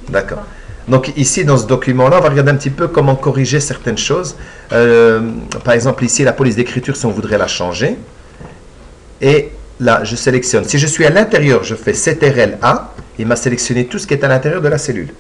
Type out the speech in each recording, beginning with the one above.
D'accord. Donc ici, dans ce document-là, on va regarder un petit peu comment corriger certaines choses. Par exemple, ici, la police d'écriture, si on voudrait la changer. Et là, je sélectionne. Si je suis à l'intérieur, je fais CTRL-A. Il m'a sélectionné tout ce qui est à l'intérieur de la cellule.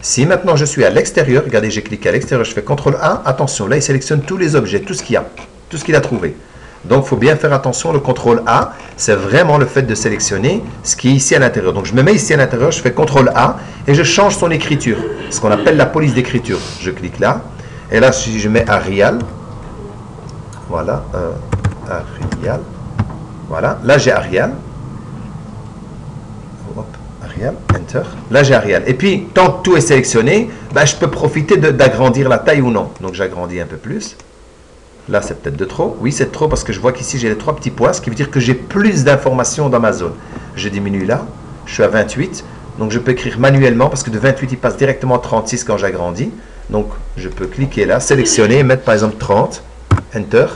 Si maintenant je suis à l'extérieur, regardez, j'ai cliqué à l'extérieur, je fais CTRL-A. Attention, là, il sélectionne tous les objets, tout ce qu'il y a, tout ce qu'il a trouvé. Donc, il faut bien faire attention. Le CTRL-A, c'est vraiment le fait de sélectionner ce qui est ici à l'intérieur. Donc, je me mets ici à l'intérieur, je fais CTRL-A et je change son écriture, ce qu'on appelle la police d'écriture. Je clique là. Et là, si je mets Arial, voilà, Arial, voilà. Là, j'ai Arial. Hop, Arial, Enter. Là, j'ai Arial. Et puis, tant que tout est sélectionné, ben, je peux profiter d'agrandir la taille ou non. Donc, j'agrandis un peu plus. Là, c'est peut-être de trop. Oui, c'est trop parce que je vois qu'ici, j'ai les 3 petits points, ce qui veut dire que j'ai plus d'informations dans ma zone. Je diminue là. Je suis à 28. Donc, je peux écrire manuellement parce que de 28, il passe directement à 36 quand j'agrandis. Donc, je peux cliquer là, sélectionner, mettre par exemple 30. Enter.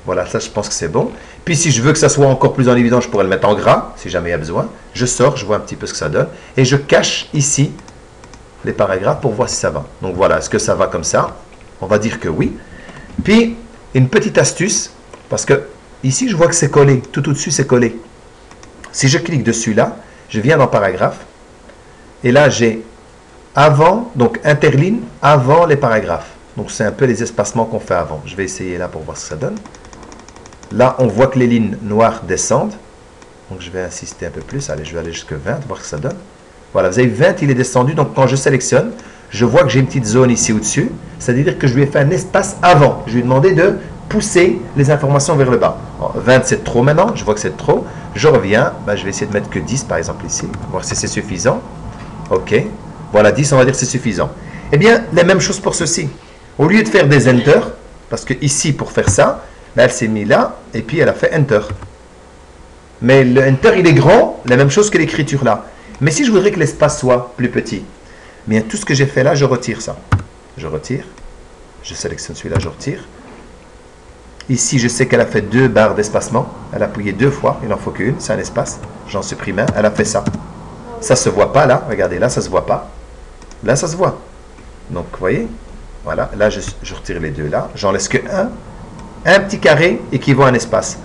Voilà, ça, je pense que c'est bon. Puis, si je veux que ça soit encore plus en évidence, je pourrais le mettre en gras, si jamais il y a besoin. Je sors, je vois un petit peu ce que ça donne. Et je cache ici les paragraphes pour voir si ça va. Donc, voilà, est-ce que ça va comme ça? On va dire que oui. Puis, une petite astuce, parce que ici, je vois que c'est collé. Tout au-dessus, c'est collé. Si je clique dessus là, je viens dans paragraphe. Et là, j'ai avant, donc interligne, avant les paragraphes. Donc, c'est un peu les espacements qu'on fait avant. Je vais essayer là pour voir ce que ça donne. Là, on voit que les lignes noires descendent. Donc, je vais insister un peu plus. Allez, je vais aller jusqu'à 20, voir ce que ça donne. Voilà, vous avez 20, il est descendu. Donc, quand je sélectionne, je vois que j'ai une petite zone ici au-dessus. C'est-à-dire que je lui ai fait un espace avant. Je lui ai demandé de pousser les informations vers le bas. Bon, 20, c'est trop maintenant. Je vois que c'est trop. Je reviens. Ben, je vais essayer de mettre que 10, par exemple, ici. Voir si c'est suffisant. OK. Voilà, 10, on va dire que c'est suffisant. Eh bien, la même chose pour ceci. Au lieu de faire des Enter, parce que ici, pour faire ça, ben, elle s'est mise là, et puis elle a fait Enter. Mais le Enter, il est grand, la même chose que l'écriture là. Mais si je voudrais que l'espace soit plus petit, bien, tout ce que j'ai fait là, je retire ça. Je retire. Je sélectionne celui-là, je retire. Ici, je sais qu'elle a fait 2 barres d'espacement. Elle a appuyé 2 fois, il n'en faut qu'une, c'est un espace. J'en supprime un, elle a fait ça. Ça ne se voit pas là, regardez, là, ça ne se voit pas. Là, ça se voit. Donc, vous voyez, voilà, là, je retire les 2 là. J'en laisse que un petit carré équivaut à un espace.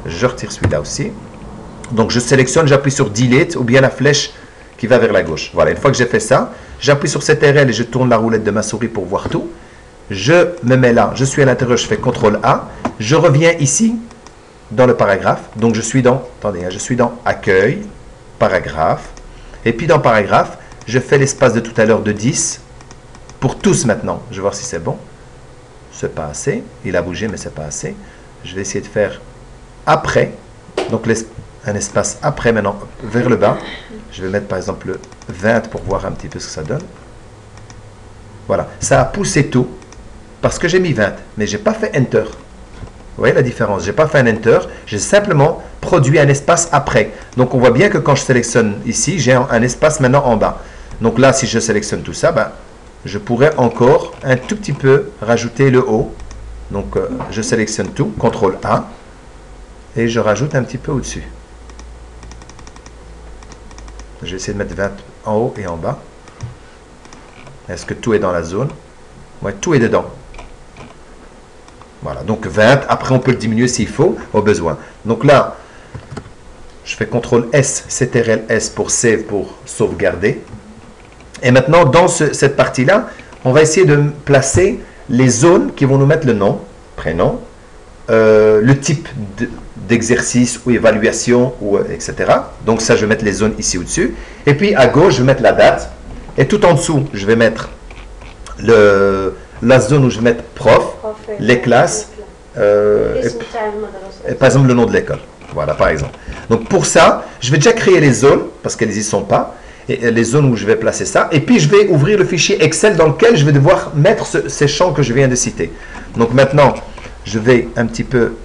Je retire celui-là aussi. Donc, je sélectionne, j'appuie sur Delete ou bien la flèche qui va vers la gauche. Voilà, une fois que j'ai fait ça, j'appuie sur CTRL et je tourne la roulette de ma souris pour voir tout. Je me mets là, je suis à l'intérieur, je fais CTRL-A. Je reviens ici, dans le paragraphe. Donc, je suis dans, attendez, je suis dans Accueil, Paragraphe. Et puis, dans Paragraphe, je fais l'espace de tout à l'heure de 10 pour tous maintenant. Je vais voir si c'est bon. C'est pas assez. Il a bougé, mais c'est pas assez. Je vais essayer de faire après. Donc, un espace après maintenant, vers le bas. Je vais mettre par exemple 20 pour voir un petit peu ce que ça donne. Voilà, ça a poussé tout parce que j'ai mis 20, mais je n'ai pas fait Enter. Vous voyez la différence? Je n'ai pas fait un Enter, j'ai simplement produit un espace après. Donc on voit bien que quand je sélectionne ici, j'ai un espace maintenant en bas. Donc là, si je sélectionne tout ça, ben, je pourrais encore un tout petit peu rajouter le haut. Donc je sélectionne tout, CTRL-A, et je rajoute un petit peu au-dessus. Je vais essayer de mettre 20 en haut et en bas. Est-ce que tout est dans la zone? Oui, tout est dedans. Voilà, donc 20. Après, on peut le diminuer s'il faut, au besoin. Donc là, je fais CTRL-S, CTRL-S pour Save, pour sauvegarder. Et maintenant, dans cette partie-là, on va essayer de placer les zones qui vont nous mettre le nom, prénom, le type d'exercice ou évaluation, ou, etc. Donc ça, je vais mettre les zones ici au-dessus. Et puis à gauche, je vais mettre la date. Et tout en dessous, je vais mettre la zone où je vais mettre prof, les classes, et par exemple le nom de l'école. Voilà, par exemple. Donc pour ça, je vais déjà créer les zones, parce qu'elles n'y sont pas, et les zones où je vais placer ça. Et puis je vais ouvrir le fichier Excel dans lequel je vais devoir mettre ces champs que je viens de citer. Donc maintenant, je vais un petit peu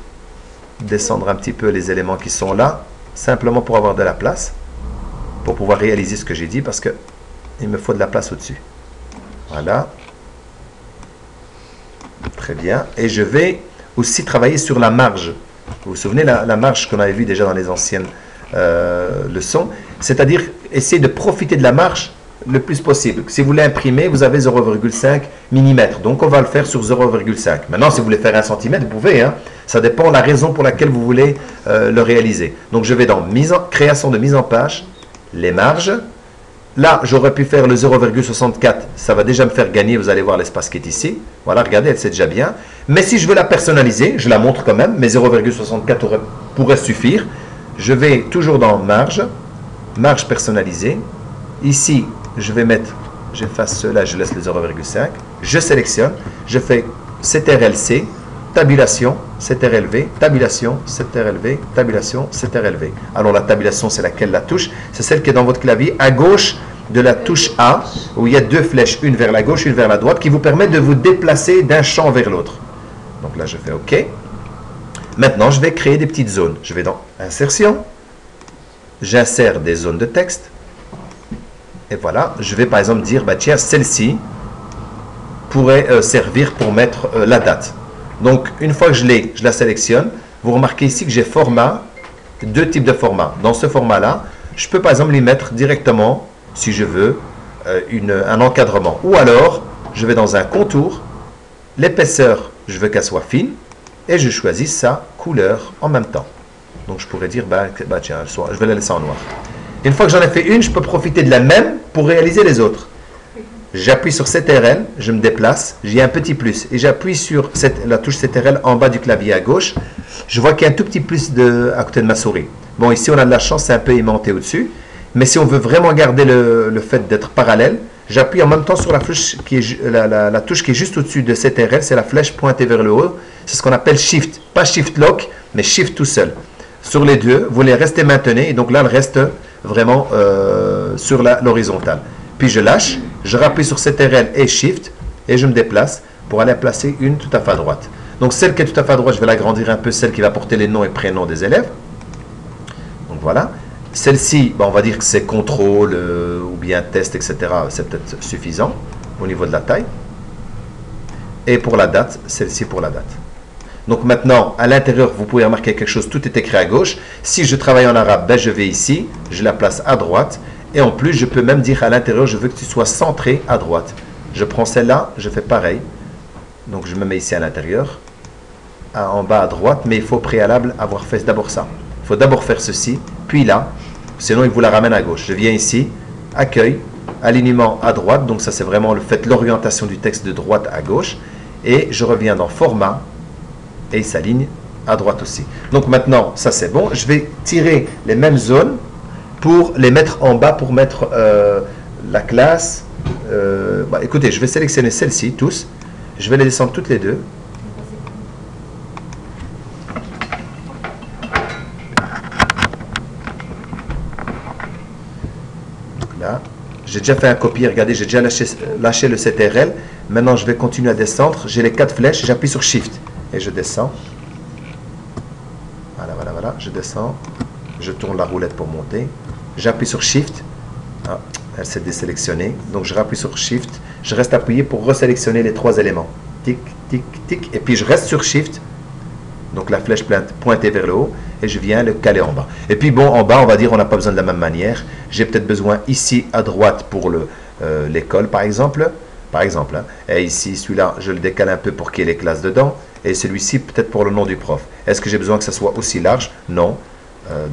descendre un petit peu les éléments qui sont là, simplement pour avoir de la place, pour pouvoir réaliser ce que j'ai dit, parce que il me faut de la place au-dessus. Voilà. Très bien. Et je vais aussi travailler sur la marge. Vous vous souvenez la marge qu'on avait vue déjà dans les anciennes leçons? C'est-à-dire, essayez de profiter de la marge le plus possible. Si vous l'imprimer, vous avez 0,5 mm. Donc, on va le faire sur 0,5. Maintenant, si vous voulez faire 1 cm, vous pouvez. Hein. Ça dépend de la raison pour laquelle vous voulez le réaliser. Donc, je vais dans création de mise en page, les marges. Là, j'aurais pu faire le 0,64. Ça va déjà me faire gagner. Vous allez voir l'espace qui est ici. Voilà, regardez, c'est déjà bien. Mais si je veux la personnaliser, je la montre quand même. Mais 0,64 pourrait suffire. Je vais toujours dans marge, marge personnalisée. Ici, je vais mettre, j'efface cela, je laisse le 0,5. Je sélectionne, je fais CTRL-C, tabulation, CTRL-V, tabulation, CTRL-V, tabulation, CTRL-V. Alors la tabulation, c'est laquelle la touche? C'est celle qui est dans votre clavier à gauche de la touche A, où il y a deux flèches, une vers la gauche, une vers la droite, qui vous permettent de vous déplacer d'un champ vers l'autre. Donc là, je fais OK. Maintenant, je vais créer des petites zones. Je vais dans Insertion, j'insère des zones de texte. Et voilà, je vais par exemple dire, bah tiens, celle-ci pourrait servir pour mettre la date. Donc, une fois que je l'ai, je la sélectionne. Vous remarquez ici que j'ai format, deux types de formats. Dans ce format-là, je peux par exemple y mettre directement, si je veux, un encadrement. Ou alors, je vais dans un contour, l'épaisseur, je veux qu'elle soit fine, et je choisis sa couleur en même temps. Donc, je pourrais dire, bah tiens, je vais la laisser en noir. Une fois que j'en ai fait une, je peux profiter de la même pour réaliser les autres. J'appuie sur CTRL, je me déplace, j'ai un petit plus. Et j'appuie sur la touche CTRL en bas du clavier à gauche. Je vois qu'il y a un tout petit plus à côté de ma souris. Bon, ici, on a de la chance, c'est un peu aimanté au-dessus. Mais si on veut vraiment garder le fait d'être parallèle, j'appuie en même temps sur la touche qui est juste au-dessus de CTRL. C'est la flèche pointée vers le haut. C'est ce qu'on appelle Shift. Pas Shift Lock, mais Shift tout seul. Sur les deux, vous les restez maintenus. Et donc là, elle reste vraiment sur l'horizontale. Puis je lâche, je rappuie sur CTRL et Shift et je me déplace pour aller placer une tout à fait à droite. Donc celle qui est tout à fait à droite, je vais l'agrandir un peu, celle qui va porter les noms et prénoms des élèves. Donc voilà. Celle-ci, on va dire que c'est contrôle ou bien test, etc. C'est peut-être suffisant au niveau de la taille. Et pour la date, celle-ci pour la date. Donc maintenant, à l'intérieur, vous pouvez remarquer quelque chose, tout est écrit à gauche. Si je travaille en arabe, ben je vais ici, je la place à droite. Et en plus, je peux même dire à l'intérieur, je veux que tu sois centré à droite. Je prends celle-là, je fais pareil. Donc je me mets ici à l'intérieur, en bas à droite, mais il faut au préalable avoir fait d'abord ça. Il faut d'abord faire ceci, puis là, sinon il vous la ramène à gauche. Je viens ici, accueil, alignement à droite, donc ça c'est vraiment le fait, l'orientation du texte de droite à gauche. Et je reviens dans format, et il s'aligne à droite aussi. Donc maintenant, ça c'est bon. Je vais tirer les mêmes zones pour les mettre en bas, pour mettre la classe. Écoutez, je vais sélectionner celles-ci, tous. Je vais les descendre toutes les deux. Donc là, j'ai déjà fait un copier. Regardez, j'ai déjà lâché le CTRL. Maintenant, je vais continuer à descendre. J'ai les 4 flèches. J'appuie sur Shift et je descends. Voilà. Je descends. Je tourne la roulette pour monter. J'appuie sur Shift. Ah, elle s'est désélectionnée. Donc, je rappuie sur Shift. Je reste appuyé pour resélectionner les 3 éléments. Tic, tic, tic. Et puis, je reste sur Shift. Donc, la flèche pointée vers le haut. Et je viens le caler en bas. Et puis, bon, en bas, on va dire, on n'a pas besoin de la même manière. J'ai peut-être besoin ici, à droite, pour l'école, par exemple. Hein. Et ici, celui-là, je le décale un peu pour qu'il y ait les classes dedans. Et celui-ci, peut-être pour le nom du prof. Est-ce que j'ai besoin que ça soit aussi large? Non.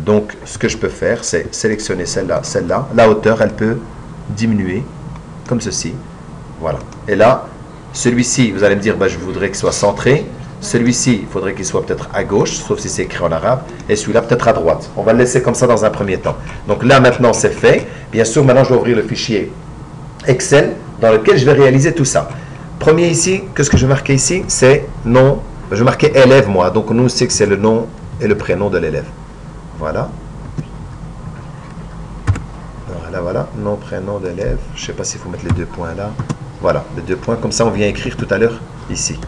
Donc, ce que je peux faire, c'est sélectionner celle-là, celle-là. La hauteur, elle peut diminuer, comme ceci. Voilà. Et là, celui-ci, vous allez me dire, je voudrais qu'il soit centré. Celui-ci, il faudrait qu'il soit peut-être à gauche, sauf si c'est écrit en arabe. Et celui-là, peut-être à droite. On va le laisser comme ça dans un premier temps. Donc là, maintenant, c'est fait. Bien sûr, maintenant, je vais ouvrir le fichier Excel dans lequel je vais réaliser tout ça. Premier ici, qu'est-ce que je vais marquer ici? C'est nom. Je vais marquer élève, moi. Donc, nous, c'est que c'est le nom et le prénom de l'élève. Voilà. Voilà. Nom, prénom d'élève. Je ne sais pas s'il faut mettre les 2 points là. Voilà, les 2 points. Comme ça, on vient écrire tout à l'heure ici.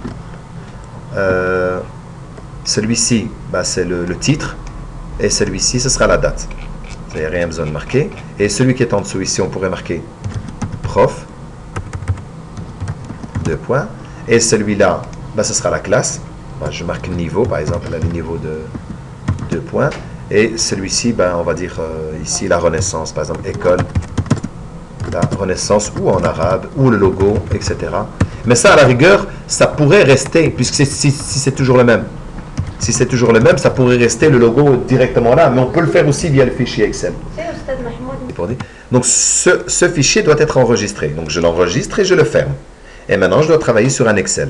Celui-ci, c'est le titre. Et celui-ci, ce sera la date. Il n'y a rien besoin de marquer. Et celui qui est en dessous ici, on pourrait marquer prof. 2 points. Et celui-là, ce sera la classe. Je marque niveau, par exemple, là, le niveau de 2 points. Et celui-ci, ben, on va dire ici la Renaissance, par exemple, école, la Renaissance, ou en arabe, ou le logo, etc. Mais ça, à la rigueur, ça pourrait rester, puisque si c'est toujours le même. Si c'est toujours le même, ça pourrait rester le logo directement là, mais on peut le faire aussi via le fichier Excel. Donc ce fichier doit être enregistré. Donc je l'enregistre et je le ferme. Et maintenant, je dois travailler sur un Excel.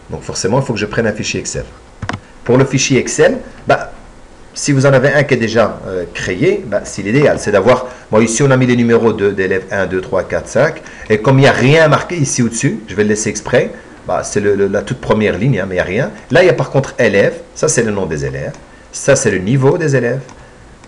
Donc forcément, il faut que je prenne un fichier Excel. Pour le fichier Excel, bah, si vous en avez un qui est déjà créé, bah, c'est l'idéal. C'est d'avoir, bon, ici on a mis les numéros d'élèves 1, 2, 3, 4, 5. Et comme il n'y a rien marqué ici au-dessus, je vais le laisser exprès. Bah, c'est la toute première ligne, hein, mais il n'y a rien. Là, il y a par contre élèves. Ça, c'est le nom des élèves. Ça, c'est le niveau des élèves.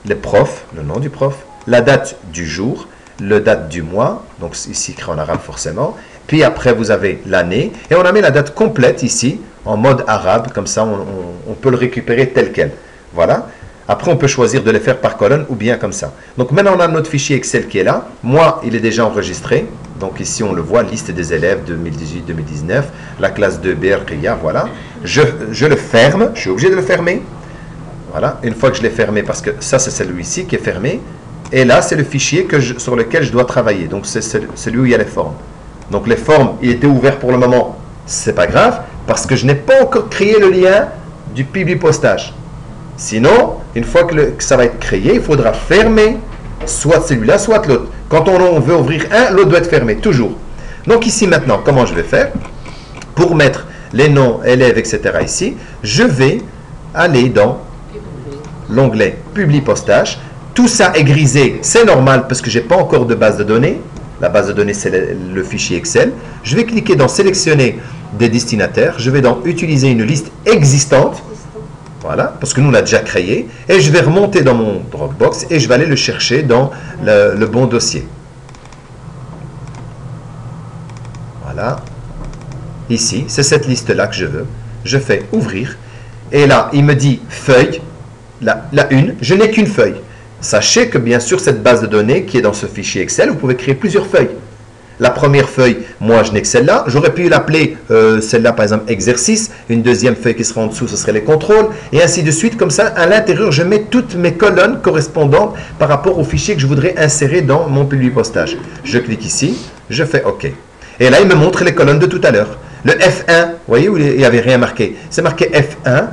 Le prof, le nom du prof. La date du jour. Le date du mois. Donc ici, écrit en arabe forcément. Puis après, vous avez l'année. Et on a mis la date complète ici, en mode arabe. Comme ça, on peut le récupérer tel quel. Voilà. Après, on peut choisir de les faire par colonne ou bien comme ça. Donc maintenant, on a notre fichier Excel qui est là. Moi, il est déjà enregistré. Donc ici, on le voit, liste des élèves 2018-2019, la classe 2B, RIA, voilà. Je le ferme, je suis obligé de le fermer. Voilà, une fois que je l'ai fermé, parce que ça, c'est celui-ci qui est fermé. Et là, c'est le fichier sur lequel je dois travailler. Donc c'est celui où il y a les formes. Donc les formes, il était ouvert pour le moment. C'est pas grave, parce que je n'ai pas encore créé le lien du Publipostage. Sinon, une fois que ça va être créé, il faudra fermer soit celui-là, soit l'autre. Quand on veut ouvrir un, l'autre doit être fermé, toujours. Donc ici maintenant, comment je vais faire? Pour mettre les noms, élèves, etc. ici, je vais aller dans l'onglet Publi Postage. Tout ça est grisé, c'est normal parce que je n'ai pas encore de base de données. La base de données, c'est le fichier Excel. Je vais cliquer dans Sélectionner des destinataires. Je vais dans Utiliser une liste existante. Voilà, parce que nous, on l'a déjà créé. Et je vais remonter dans mon Dropbox et je vais aller le chercher dans le bon dossier. Voilà. Ici, c'est cette liste-là que je veux. Je fais Ouvrir. Et là, il me dit Feuille. La une. Je n'ai qu'une feuille. Sachez que, bien sûr, cette base de données qui est dans ce fichier Excel, vous pouvez créer plusieurs feuilles. La première feuille, moi je n'ai que celle-là. J'aurais pu l'appeler celle-là par exemple exercice. Une deuxième feuille qui sera en dessous, ce serait les contrôles. Et ainsi de suite. Comme ça, à l'intérieur, je mets toutes mes colonnes correspondantes par rapport au fichier que je voudrais insérer dans mon Publipostage. Je clique ici, je fais OK. Et là, il me montre les colonnes de tout à l'heure. Le F1, vous voyez où il n'y avait rien marqué. C'est marqué F1.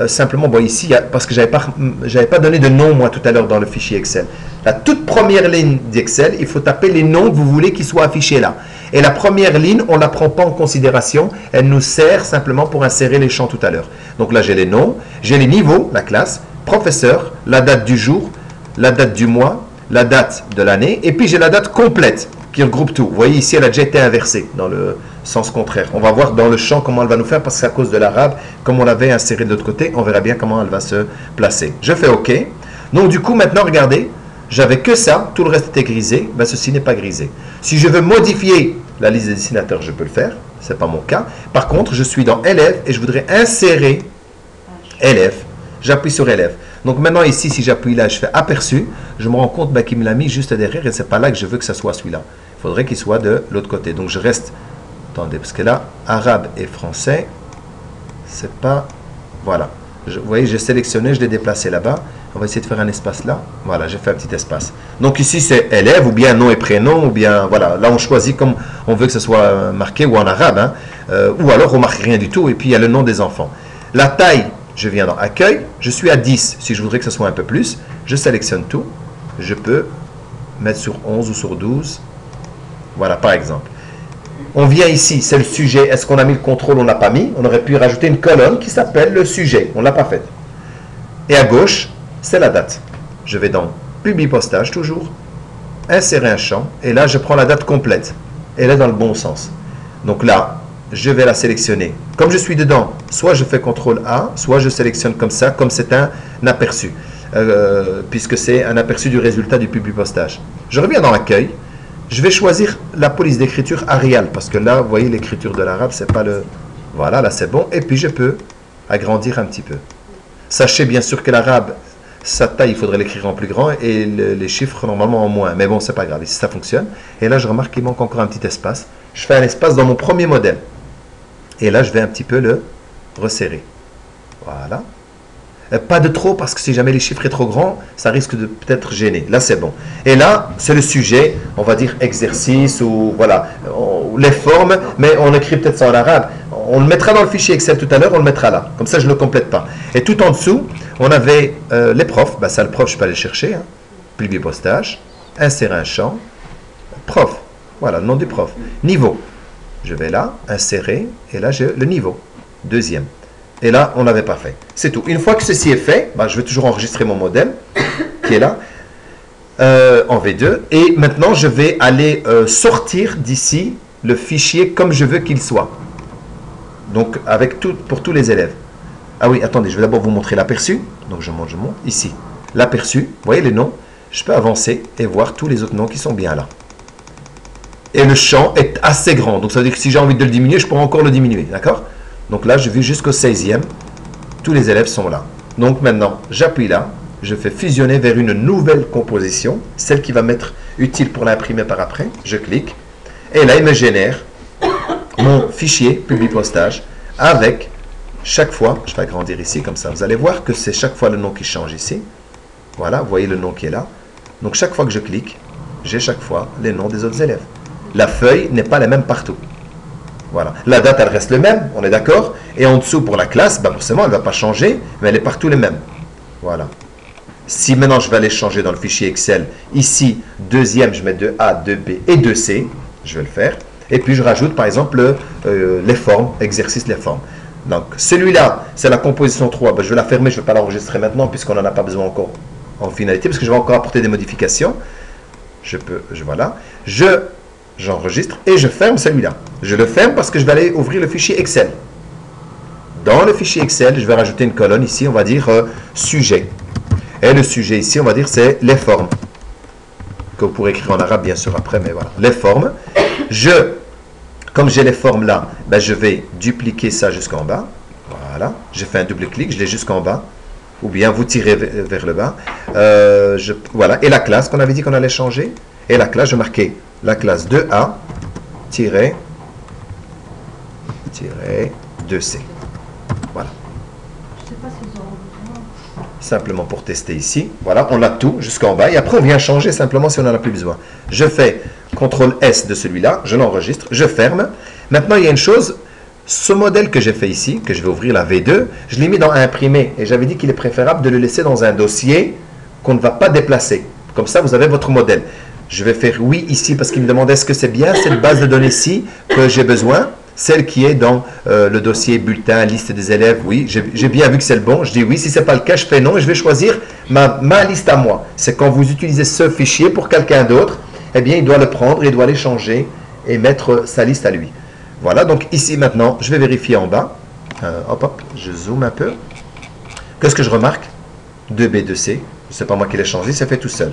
Simplement, bon, ici, parce que je n'avais pas donné de nom, moi, tout à l'heure dans le fichier Excel. La toute première ligne d'Excel, il faut taper les noms que vous voulez qu'ils soient affichés là. Et la première ligne, on ne la prend pas en considération. Elle nous sert simplement pour insérer les champs tout à l'heure. Donc là, j'ai les noms, j'ai les niveaux, la classe, professeur, la date du jour, la date du mois, la date de l'année, et puis j'ai la date complète qui regroupe tout. Vous voyez ici, elle a déjà été inversée dans le sens contraire. On va voir dans le champ comment elle va nous faire parce que c'est à cause de l'arabe. Comme on l'avait inséré de l'autre côté, on verra bien comment elle va se placer. Je fais OK. Donc du coup, maintenant, regardez, j'avais que ça, tout le reste était grisé. Ben, ceci n'est pas grisé. Si je veux modifier la liste des dessinateurs, je peux le faire. Ce n'est pas mon cas. Par contre, je suis dans élèves et je voudrais insérer élèves. J'appuie sur élèves. Donc maintenant ici, si j'appuie là, je fais aperçu, je me rends compte qu'il me l'a mis juste derrière et c'est pas là que je veux que ça soit celui-là. Il faudrait qu'il soit de l'autre côté. Donc je reste, attendez, parce que là, arabe et français, c'est pas, voilà. Vous voyez, j'ai sélectionné, je l'ai déplacé là-bas. On va essayer de faire un espace là. Voilà, j'ai fait un petit espace. Donc ici, c'est élève ou bien nom et prénom, ou bien, voilà. Là, on choisit comme on veut que ce soit marqué, ou en arabe, hein, ou alors on marque rien du tout, et puis il y a le nom des enfants. La taille, je viens dans accueil, je suis à 10. Si je voudrais que ce soit un peu plus, je sélectionne tout. Je peux mettre sur 11 ou sur 12. Voilà, par exemple. On vient ici, c'est le sujet. Est-ce qu'on a mis le contrôle? On n'a pas mis. On aurait pu rajouter une colonne qui s'appelle le sujet. On ne l'a pas fait. Et à gauche, c'est la date. Je vais dans Publipostage toujours. Insérer un champ. Et là, je prends la date complète. Elle est dans le bon sens. Donc là, je vais la sélectionner. Comme je suis dedans, soit je fais CTRL A, soit je sélectionne comme ça, comme c'est un aperçu, puisque c'est un aperçu du résultat du Publipostage. Je reviens dans Accueil, je vais choisir la police d'écriture Arial, parce que là, vous voyez, l'écriture de l'arabe, c'est pas le... Voilà, là c'est bon, et puis je peux agrandir un petit peu. Sachez bien sûr que l'arabe, sa taille, il faudrait l'écrire en plus grand, et les chiffres normalement en moins, mais bon, c'est pas grave, ici ça fonctionne. Et là, je remarque qu'il manque encore un petit espace. Je fais un espace dans mon premier modèle. Et là, je vais un petit peu le resserrer. Voilà. Pas de trop, parce que si jamais les chiffres sont trop grands, ça risque de peut-être gêner. Là, c'est bon. Et là, c'est le sujet, on va dire exercice ou voilà, les formes, mais on écrit peut-être ça en arabe. On le mettra dans le fichier Excel tout à l'heure, on le mettra là. Comme ça, je ne le complète pas. Et tout en dessous, on avait les profs. Ben, ça, le prof, je peux aller chercher. Hein. Publier postage, insérer un champ, prof. Voilà, le nom du prof. Niveau. Je vais là, insérer, et là, j'ai le niveau. Deuxième. Et là, on n'avait pas fait. C'est tout. Une fois que ceci est fait, ben, je vais toujours enregistrer mon modèle, qui est là, en V2. Et maintenant, je vais aller sortir d'ici le fichier comme je veux qu'il soit. Donc, avec tout, pour tous les élèves. Ah oui, attendez, je vais d'abord vous montrer l'aperçu. Donc, je monte, ici. L'aperçu, vous voyez les noms. Je peux avancer et voir tous les autres noms qui sont bien là. Et le champ est assez grand. Donc, ça veut dire que si j'ai envie de le diminuer, je pourrais encore le diminuer. D'accord ? Donc là, je vais jusqu'au 16e. Tous les élèves sont là. Donc maintenant, j'appuie là. Je fais fusionner vers une nouvelle composition. Celle qui va m'être utile pour l'imprimer par après. Je clique. Et là, il me génère mon fichier public postage avec chaque fois, je vais agrandir ici comme ça. Vous allez voir que c'est chaque fois le nom qui change ici. Voilà, vous voyez le nom qui est là. Donc chaque fois que je clique, j'ai chaque fois les noms des autres élèves. La feuille n'est pas la même partout. Voilà. La date, elle reste le même, on est d'accord. Et en dessous, pour la classe, ben forcément, elle ne va pas changer, mais elle est partout les mêmes. Voilà. Si maintenant, je vais aller changer dans le fichier Excel, ici, deuxième, je mets 2A, 2B et 2C. Je vais le faire. Et puis, je rajoute, par exemple, les formes, exercice, les formes. Donc, celui-là, c'est la composition 3. Ben, je vais la fermer, je ne vais pas l'enregistrer maintenant, puisqu'on n'en a pas besoin encore en finalité, parce que je vais encore apporter des modifications. Voilà. J'enregistre et je ferme celui-là. Je le ferme parce que je vais aller ouvrir le fichier Excel. Dans le fichier Excel, je vais rajouter une colonne ici, on va dire sujet. Et le sujet ici, on va dire c'est les formes. Que vous pourrez écrire en arabe bien sûr après, mais voilà. Les formes. Comme j'ai les formes là, ben, je vais dupliquer ça jusqu'en bas. Voilà. Je fais un double clic, je l'ai jusqu'en bas. Ou bien vous tirez vers le bas. Voilà. Et la classe qu'on avait dit qu'on allait changer. Et la classe, je marquais la classe 2A 2C. Voilà. Je sais pas si ils auront besoin. Simplement pour tester ici. Voilà, on a tout jusqu'en bas. Et après, on vient changer simplement si on n'en a plus besoin. Je fais CTRL S de celui-là. Je l'enregistre. Je ferme. Maintenant, il y a une chose. Ce modèle que j'ai fait ici, que je vais ouvrir la V2, je l'ai mis dans imprimer. Et j'avais dit qu'il est préférable de le laisser dans un dossier qu'on ne va pas déplacer. Comme ça, vous avez votre modèle. Je vais faire oui ici parce qu'il me demande est-ce que c'est bien cette base de données-ci que j'ai besoin, celle qui est dans le dossier bulletin, liste des élèves, oui, j'ai bien vu que c'est le bon, je dis oui, si ce n'est pas le cas, je fais non et je vais choisir ma liste à moi. C'est quand vous utilisez ce fichier pour quelqu'un d'autre, eh bien il doit le prendre, il doit aller changer et mettre sa liste à lui. Voilà, donc ici maintenant, je vais vérifier en bas, hop, je zoome un peu. Qu'est-ce que je remarque? 2B, 2C, ce n'est pas moi qui l'ai changé, ça fait tout seul.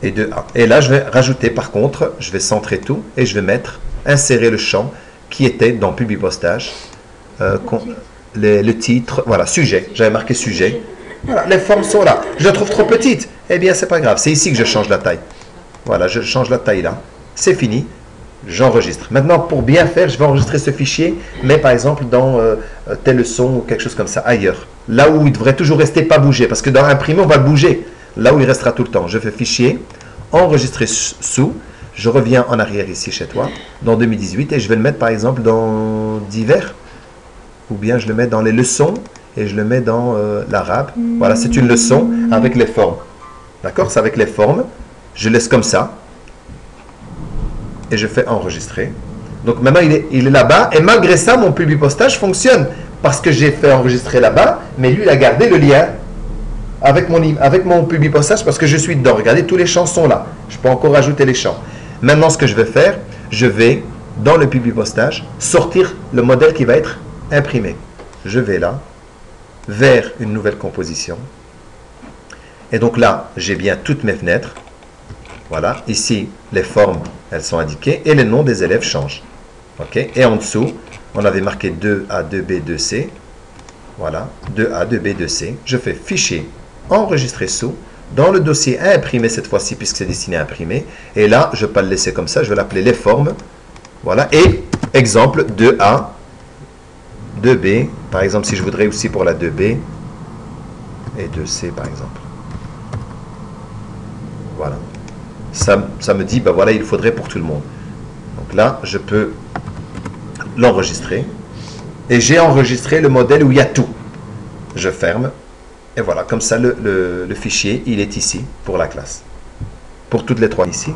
Et 2A. Et là, je vais rajouter, par contre, je vais centrer tout et je vais insérer le champ qui était dans Publi Postage. Le titre, voilà, sujet. J'avais marqué sujet. Voilà, les formes sont là. Je la trouve trop petite. Eh bien, c'est pas grave. C'est ici que je change la taille. Voilà, je change la taille là. C'est fini. J'enregistre. Maintenant, pour bien faire, je vais enregistrer ce fichier, mais par exemple dans telle leçon ou quelque chose comme ça, ailleurs. Là où il devrait toujours rester, pas bouger. Parce que dans imprimer, on va le bouger. Là où il restera tout le temps. Je fais fichier, enregistrer sous. Je reviens en arrière ici chez toi, dans 2018, et je vais le mettre par exemple dans divers. Ou bien je le mets dans les leçons, et je le mets dans l'arabe. Voilà, c'est une leçon avec les formes. D'accord? C'est avec les formes. Je laisse comme ça. Et je fais enregistrer. Donc maintenant, il est là-bas. Et malgré ça, mon Publi Postage fonctionne. Parce que j'ai fait enregistrer là-bas, mais lui, il a gardé le lien avec mon Publi Postage parce que je suis dedans. Regardez, tous les champs sont là. Je peux encore ajouter les champs. Maintenant, ce que je vais faire, je vais, dans le Publi Postage, sortir le modèle qui va être imprimé. Je vais là, vers une nouvelle composition. Et donc là, j'ai bien toutes mes fenêtres. Voilà, ici, les formes, elles sont indiquées et les noms des élèves changent. OK? Et en dessous, on avait marqué 2A, 2B, 2C. Voilà, 2A, 2B, 2C. Je fais fichier, enregistrer sous. Dans le dossier à imprimer cette fois-ci, puisque c'est destiné à imprimer. Et là, je ne vais pas le laisser comme ça, je vais l'appeler les formes. Voilà, et exemple 2A, 2B, par exemple, si je voudrais aussi pour la 2B et 2C, par exemple. Voilà. Ça me dit, ben voilà, il faudrait pour tout le monde. Donc là, je peux l'enregistrer. Et j'ai enregistré le modèle où il y a tout. Je ferme. Et voilà, comme ça, le fichier, il est ici pour la classe. Pour toutes les trois ici.